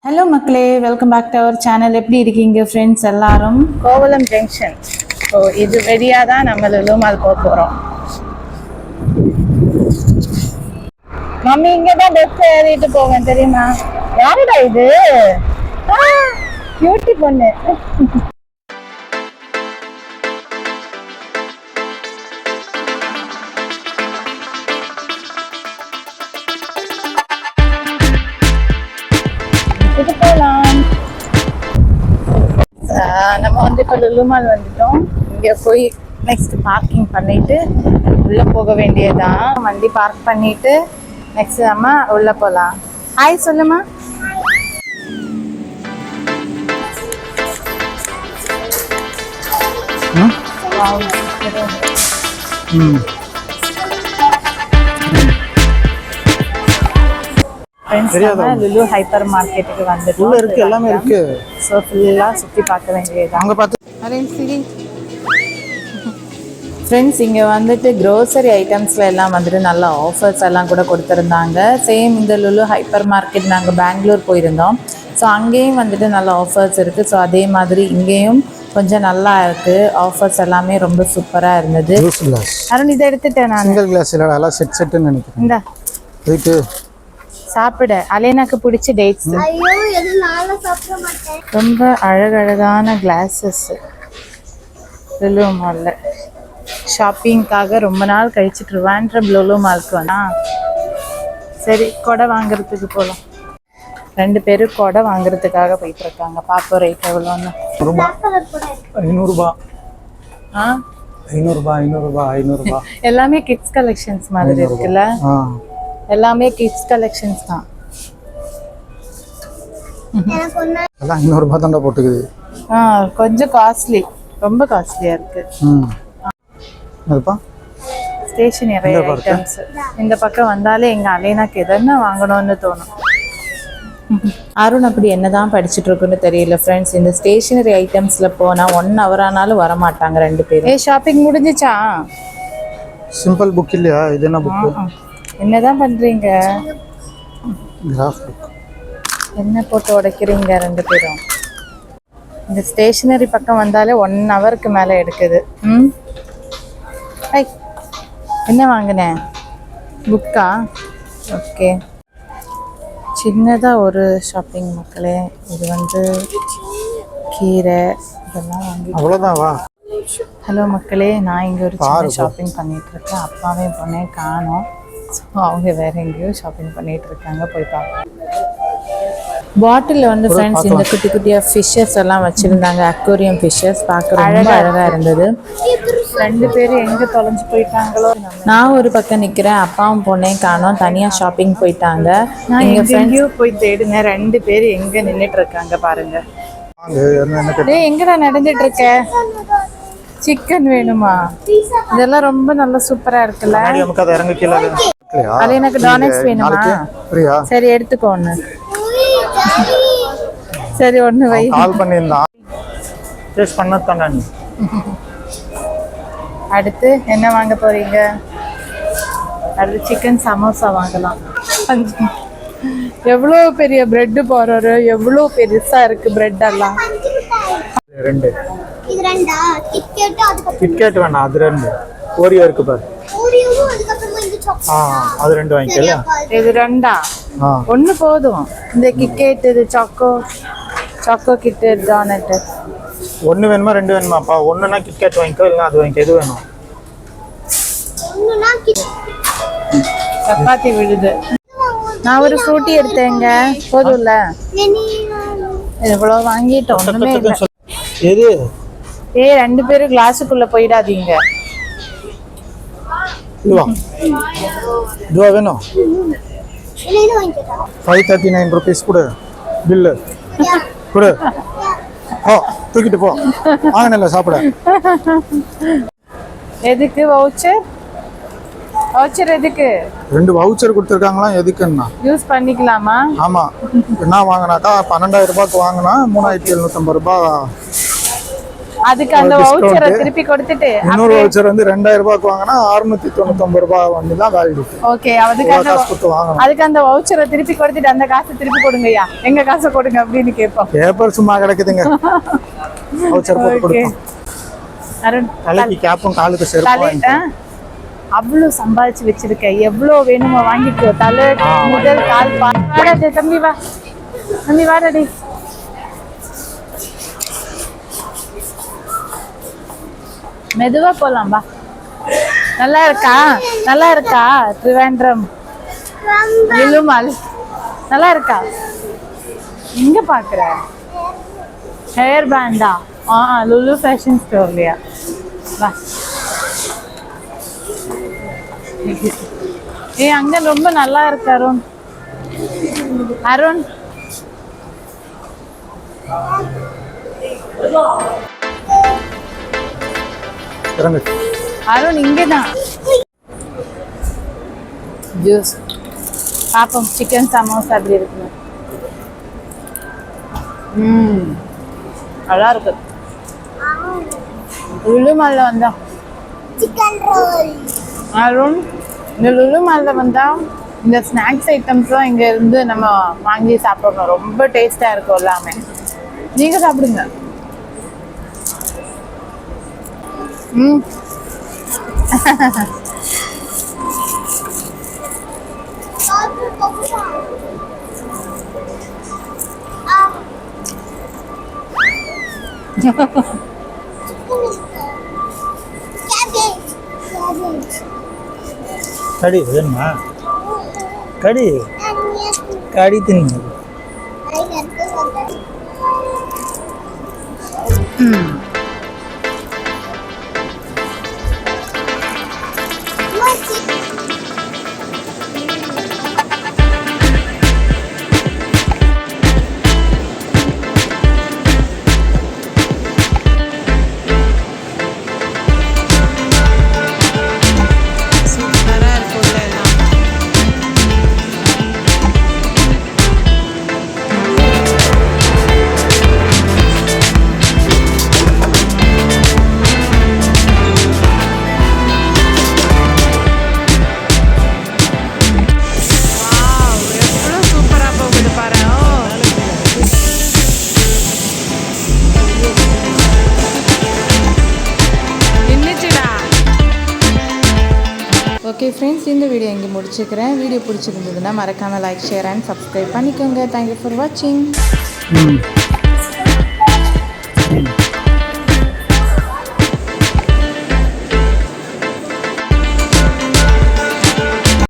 Hello மக்களே, welcome back to our channel. எப்படி இருக்கீங்க ஃப்ரெண்ட்ஸ் எல்லாரும்? கோவலம் ஜங்ஷன். ஸோ இது வெளியாக தான் நம்ம லுலு மால் போக போகிறோம். மம்மி இங்கே தான் பஸ் ஏறிட்டு போவேன் தெரியுமா? யாருடா இது? பியூட்டி பொண்ணு. போகலாம். நம்ம வந்து இப்போ லுலு மால் வந்துட்டோம். இங்கே போய் நெக்ஸ்ட் பார்க்கிங் பண்ணிட்டு உள்ளே போக வேண்டியதான். வண்டி பார்க் பண்ணிட்டு நெக்ஸ்ட் நம்ம உள்ளே போகலாம். ஹாய் சொல்லுமா. லுலு ஹைப்பர் மார்க்கெட்டுக்கு வந்துட்டு இருக்கு, எல்லாமே இருக்கு. ஸோ ஃபுல்லாக சுற்றி பார்க்க வேண்டியது. அங்கே பார்த்து ஃப்ரெண்ட்ஸ், இங்கே வந்துட்டு க்ரோசரி ஐட்டம்ஸில் எல்லாம் வந்துட்டு நல்ல ஆஃபர்ஸ் எல்லாம் கூட கொடுத்துருந்தாங்க. சேம் இந்த லுலு ஹைப்பர் மார்க்கெட் நாங்கள் பெங்களூர் போயிருந்தோம். ஸோ அங்கேயும் வந்துட்டு நல்ல ஆஃபர்ஸ் இருக்குது. ஸோ அதே மாதிரி இங்கேயும் கொஞ்சம் நல்லா இருக்குது. ஆஃபர்ஸ் எல்லாமே ரொம்ப சூப்பராக இருந்தது. அருண் இதை எடுத்துட்டேன் நான். சிங்கிள் கிளாஸ் இல்லை, எல்லாம் செட்டுன்னு நினைக்கிறேன். இந்த போயிட்டு சாப்பிட அலேனாக்கு பிடிச்ச டேட்ஸ். ரொம்ப அழகழகான கிளாஸஸ் லுலு மாலில் ஷாப்பிங்காக ரொம்ப நாள் கழிச்சு ட்ரிவாண்ட்ரம் லுலு மாலுக்கு வந்தா. சரி, கொடை வாங்குறதுக்கு போகலாம். 2 பேரும் கொடை வாங்குறதுக்காக போயிட்டு இருக்காங்க. பார்ப்போம் ரேட் எவ்வளோன்னு. 500 500 எல்லாமே கிட்ஸ் கலெக்ஷன்ஸ் மாதிரி இருக்குல்ல. எல்லாமே கிட்ஸ் கலெக்ஷன்ஸ் தான். எல்லாம் 500 தான் போட்டுக்குது. கொஞ்சம் காஸ்ட்லி, ரொம்ப காஸ்ட்லியா இருக்கு. ஸ்டேஷனரி ஐட்டம்ஸ் இந்த பக்கம் வந்தாலே எங்க அலேனாக்கு எதனா வாங்கணும்னு தோணும். அருண் அப்படி என்னதான் படிச்சுட்டு இருக்குன்னு தெரியல ஃப்ரெண்ட்ஸ். இந்த ஸ்டேஷனரி ஐட்டம்ஸ்ல போனா 1 hour ஆனாலும் வர மாட்டாங்க 2 பேரும். ஷாப்பிங் முடிஞ்சிச்சா? சிம்பிள் புக் இல்லையா? இது என்ன புக்? என்னதான் பண்றீங்க? Graph book. என்ன போட்டு உடைக்கிறீங்க 2 பேரும்? இந்த ஸ்டேஷனரி பக்கம் வந்தாலே 1 hourக்கு மேலே எடுக்குது. என்ன வாங்கினேன்? புக்கா? ஓகே, சின்னதாக ஒரு ஷாப்பிங் மக்களே. இது வந்து கீரை இதெல்லாம் வாங்கி அவ்வளோதான். வா. ஹலோ மக்களே, நான் இங்கே ஒரு சின்ன ஷாப்பிங் பண்ணிட்டு இருக்கேன். அப்பாவே பொண்ணே காணோம். ஸோ அவங்க வேற எங்கேயோ ஷாப்பிங் பண்ணிட்டு இருக்காங்க. போய் பார்ப்போம். பாட்டிலில் வந்து ஃப்ரெண்ட்ஸ் இந்த குட்டி குட்டியாக ஃபிஷ்ஷஸ் எல்லாம் வச்சுருந்தாங்க. அக்வேரியம் ஃபிஷ்ஷஸ் பார்க்க ரொம்ப அழகாக இருந்தது. 2 பேரும் எங்கே தொலைஞ்சு போயிட்டாங்களோ. நான் ஒரு பக்கம் நிற்கிறேன், அப்பாவும் பொண்ணே காணோம். தனியாக ஷாப்பிங் போயிட்டாங்க. எங்கள் ஃப்ரெண்ட்ஸையோ போய் தேடுங்க. 2 பேரும் எங்கே நின்றுட்டு இருக்காங்க பாருங்க. எங்கடா நடந்துட்டு இருக்க? சிக்கன் வேணுமா? இதெல்லாம் ரொம்ப நல்ல சூப்பராக இருக்குல்ல. அது எனக்கு டோனட்ஸ் வேணுமா? சரி, எடுத்துக்கோ ஒன்று. சரி, ஒன்று வை. கால் பண்ணியிருந்தான். டேஸ்ட் பண்ணதானே. அடுத்து என்ன வாங்க போறீங்க? அடுத்து சிக்கன் சமோசா வாங்கலாம். எவ்வளோ பெரிய பிரெட் போறாரு, எவ்வளோ பெருசா இருக்கு பிரெட் எல்லாம். 2 இது 2 கிட்கேட் வேணாம். அது 2 ஓரியோ இருக்கு பாரு. அது 2 வாங்கிக்கல. இது 2ஆ? 1 போதும். இந்த கிட்கேட், இது சாக்கோ கிட்கேட் டோனட். 1 வேணுமா 2 வேணுமாப்பா? 1னா கிட்கேட் வாங்கிக்கோ, இல்லைன்னா அது வாங்கிக்க. எது வேணும்? சப்பாத்தி விழுது. நான் ஒரு ஃப்ரூட்டி எடுத்தேங்க. போதும்ல? இவ்வளோ வாங்கிட்டோம், ஒன்றுமே இல்லை. எது? 2 பேரும் கிளாஸுக்குள்ள போயிடாதீங்க. இதுவா வேணும்? 539 rupees கொடு. பில்லு கொடு. தூக்கிட்டு போ. வாங்கினல சாப்பிட. எதுக்கு வவுச்சர்? வவுச்சர் எதுக்கு? 2 வவுச்சர் கொடுத்துருக்காங்களா? எதுக்குன்னா யூஸ் பண்ணிக்கலாமா? ஆமா. என்ன வாங்கினாக்கா 12,000 ரூபாய்க்கு வாங்கினா 3,750 ரூபாய் அதுக்கு அந்த வவுச்சரை திருப்பி கொடுத்துட்டு இன்னொரு வவுச்சர் வந்து 2000 ரூபாய்க்கு வாங்கினா 699 ரூபாய் வந்து தான் வேலிடிட்டி. ஓகே, அதுக்கு அந்த வவுச்சரை திருப்பி கொடுத்துட்டு அந்த காசை திருப்பி கொடுங்கய்யா, எங்க காசை கொடுங்க அப்படின்னு கேட்போம். பேப்பர் சும்மா கிடக்குதுங்க. வவுச்சர் போட்டு கொடுப்போம். அருண், தலைக்கு கேப்பும் காலுக்கு செருப்பும். அவ்வளவு சம்பாதிச்சு வச்சிருக்க, எவ்வளவு வேணுமோ வாங்கிக்கோ. தலை முதல் கால் பாடாதே. தம்பி வா, தம்பி வாடடி. மெதுவா போலாம் வா. நல்லா இருக்கா? நல்லா இருக்கா? ட்ரிவாண்ட்ரம் லுலுமால் நல்லா இருக்கா? எங்க பாக்குற? ஹேர் பேண்டா? லுலு ஃபேஷன் ஸ்டோர்லயா? வா. அங்க ரொம்ப நல்லா இருக்கு அருண். அருண் அருண் இங்கதான் ஜூஸ் பாப்போம். சிக்கன் சமோசா அப்படி இருக்கு. நல்லா இருக்கு. லுலு மால்ல வந்தா சிக்கன் ரோல். அருண், இந்த லுலு மால்ல வந்தா இந்த ஸ்நாக்ஸ் ஐட்டம்ஸ்லாம் இங்க இருந்து நம்ம வாங்கி சாப்பிடணும். ரொம்ப டேஸ்டா இருக்கும் எல்லாமே. நீங்க சாப்பிடுங்க. கடி வேணுமா? கடி கடி தின்னு. ஓகே ஃப்ரெண்ட்ஸ், இந்த வீடியோ இங்கே முடிச்சுக்கிறேன். வீடியோ பிடிச்சிருந்ததுன்னா மறக்காமல் லைக், ஷேர் அண்ட் சப்ஸ்கிரைப் பண்ணிக்கோங்க. தேங்க்யூ ஃபார் வாட்சிங்.